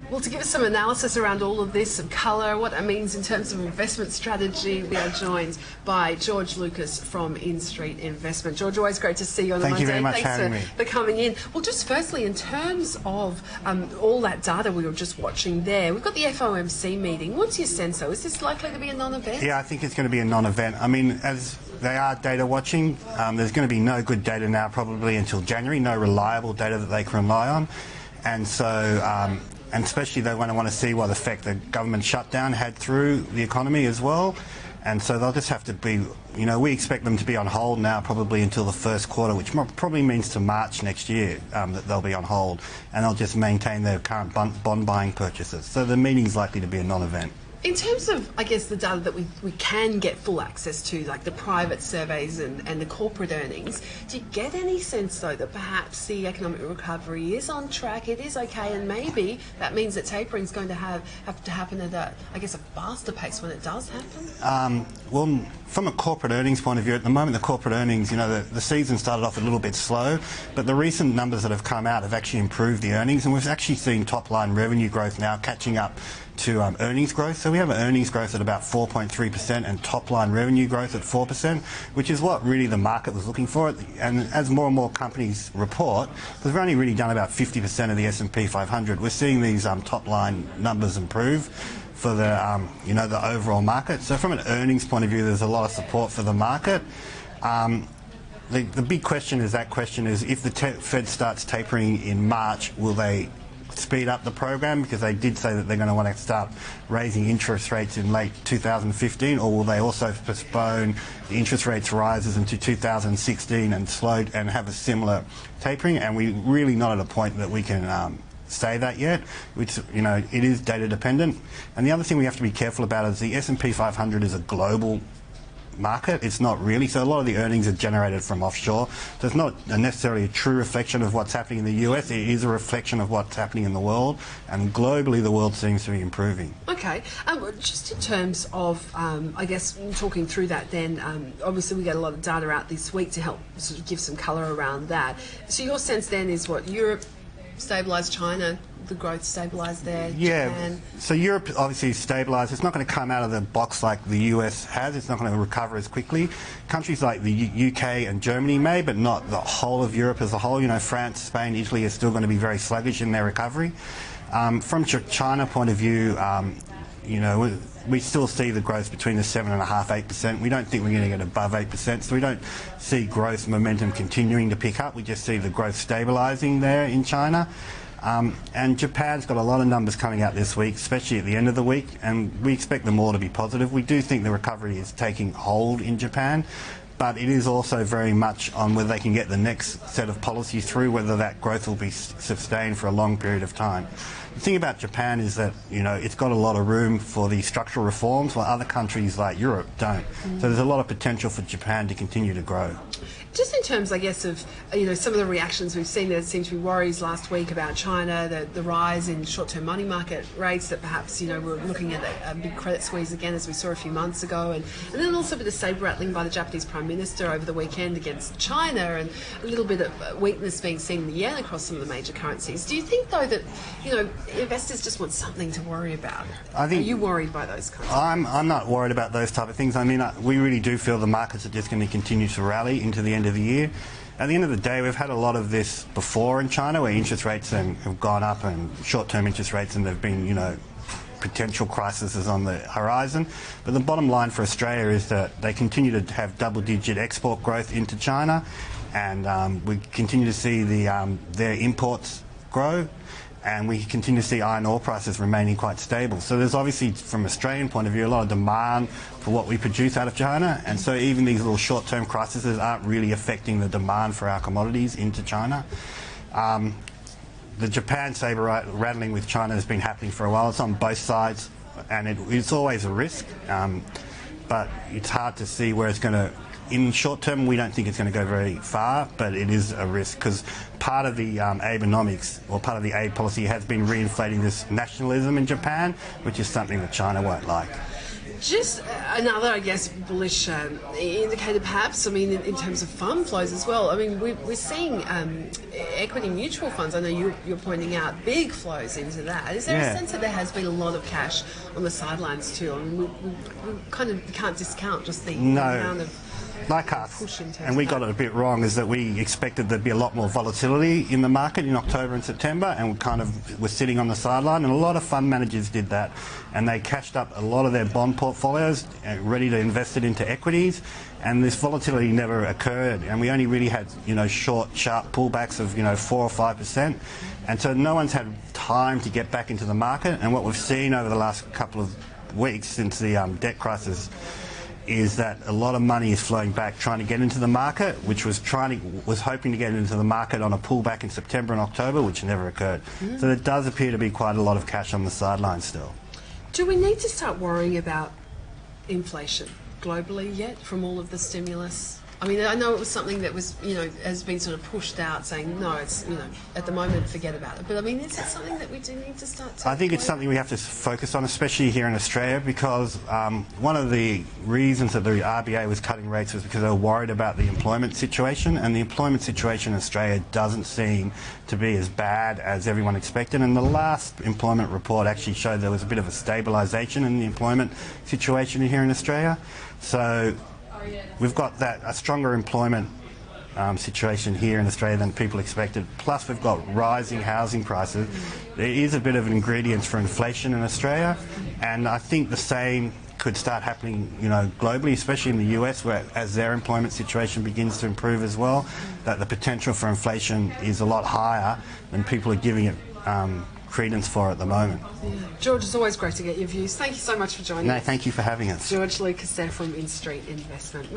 Well, to give us some analysis around all of this, some colour, what that means in terms of investment strategy, we are joined by George Lucas from In Street Investment. George, always great to see you on a Monday. Thank you very much for having me. For coming in. Well, just firstly, in terms of all that data we were just watching there, we've got the FOMC meeting. What's your sense, though? Is this likely to be a non-event? Yeah, I think it's going to be a non-event. I mean, as they are data watching, there's going to be no good data now probably until January, no reliable data that they can rely on. And so, and especially they want to see what effect the government shutdown had through the economy as well. And so they'll just have to be, you know, we expect them to be on hold now probably until the first quarter, which probably means to March next year that they'll be on hold, and they'll just maintain their current bond buying purchases. So the meeting's likely to be a non-event. In terms of, I guess, the data that we can get full access to, like the private surveys and the corporate earnings, do you get any sense, though, that perhaps the economic recovery is on track, it is okay, and maybe that means that tapering is going to have to happen at a, I guess, a faster pace when it does happen? Well, from a corporate earnings point of view, at the moment the corporate earnings, you know, the season started off a little bit slow, but the recent numbers that have come out have actually improved the earnings, and we've actually seen top-line revenue growth now catching up to earnings growth. So we have an earnings growth at about 4.3% and top-line revenue growth at 4%, which is what really the market was looking for. And as more and more companies report, because we've only really done about 50% of the S&P 500, we're seeing these top-line numbers improve for the, you know, the overall market. So from an earnings point of view, there's a lot of support for the market. The big question is if the Fed starts tapering in March, will they speed up the program, because they did say that they're going to want to start raising interest rates in late 2015, or will they also postpone the interest rates rises into 2016 and have a similar tapering? And we're really not at a point that we can say that yet, which, you know, it is data dependent. And the other thing we have to be careful about is the S&P 500 is a global market. It's not really. So a lot of the earnings are generated from offshore. So it's not necessarily a true reflection of what's happening in the US. It is a reflection of what's happening in the world. And globally, the world seems to be improving. Okay. Just in terms of, I guess, talking through that then, obviously we get a lot of data out this week to help sort of give some colour around that. So your sense then is what, Europe stabilised, China, the growth stabilised there, yeah, Japan? So Europe obviously stabilised. It's not going to come out of the box like the US has. It's not going to recover as quickly. Countries like the UK and Germany may, but not the whole of Europe as a whole. You know, France, Spain, Italy are still going to be very sluggish in their recovery. From China point of view, you know, we still see the growth between the 7.5% to 8%. We don't think we're going to get above 8%, so we don't see growth momentum continuing to pick up. We just see the growth stabilising there in China. And Japan's got a lot of numbers coming out this week, especially at the end of the week, and we expect them all to be positive. We do think the recovery is taking hold in Japan, but it is also very much on whether they can get the next set of policies through, whether that growth will be sustained for a long period of time. The thing about Japan is that, you know, it's got a lot of room for the structural reforms, while other countries like Europe don't. So there's a lot of potential for Japan to continue to grow. Just in terms, I guess, of, you know, some of the reactions we've seen, there seemed to be worries last week about China, the rise in short-term money market rates, that perhaps, you know, we're looking at a big credit squeeze again, as we saw a few months ago, and then also a bit of sabre-rattling by the Japanese Prime Minister over the weekend against China, and a little bit of weakness being seen in the yen across some of the major currencies. Do you think, though, that, you know, investors just want something to worry about? Are you worried by those kinds of things? I'm not worried about those type of things. I mean, we really do feel the markets are just going to continue to rally into the end of the year. At the end of the day, we've had a lot of this before in China, where interest rates have gone up, and short-term interest rates, and there've been, you know, potential crises on the horizon. But the bottom line for Australia is that they continue to have double-digit export growth into China, and we continue to see their imports grow, and we continue to see iron ore prices remaining quite stable. So there's obviously, from an Australian point of view, a lot of demand for what we produce out of China, and so even these little short-term crises aren't really affecting the demand for our commodities into China. The Japan sabre-rattling with China has been happening for a while. It's on both sides, and it's always a risk, but it's hard to see where it's going to. In the short term, we don't think it's going to go very far, but it is a risk, because part of the Abenomics, or part of the aid policy, has been reinflating this nationalism in Japan, which is something that China won't like. Just another, I guess, bullish indicator perhaps, I mean, in terms of fund flows as well. I mean, we're seeing equity mutual funds, I know you're pointing out big flows into that. Is there a sense that there has been a lot of cash on the sidelines too? I mean, we kind of can't discount just the amount of like us, and we got it a bit wrong, is that we expected there'd be a lot more volatility in the market in October and September, and we kind of were sitting on the sideline, and a lot of fund managers did that, and they cashed up a lot of their bond portfolios ready to invest it into equities, and this volatility never occurred, and we only really had, you know, short, sharp pullbacks of, you know, 4 or 5%, and so no one's had time to get back into the market. And what we've seen over the last couple of weeks since the debt crisis is that a lot of money is flowing back trying to get into the market, which was hoping to get into the market on a pullback in September and October, which never occurred. So there does appear to be quite a lot of cash on the sidelines still. Do we need to start worrying about inflation globally yet from all of the stimulus? I mean, I know it was something that was, you know, has been sort of pushed out, saying no, it's, you know, at the moment forget about it. But I mean, is it something that we do need to start to? I think it's something we have to focus on, especially here in Australia, because one of the reasons that the RBA was cutting rates was because they were worried about the employment situation, and the employment situation in Australia doesn't seem to be as bad as everyone expected. And the last employment report actually showed there was a bit of a stabilisation in the employment situation here in Australia. So we've got a stronger employment situation here in Australia than people expected. Plus, we've got rising housing prices. There is a bit of an ingredient for inflation in Australia, and I think the same could start happening, you know, globally, especially in the US, where as their employment situation begins to improve as well, that the potential for inflation is a lot higher than people are giving it credence for at the moment. George, it's always great to get your views. Thank you so much for joining us. No, thank you for having us. George Lucas there from In Street Investment.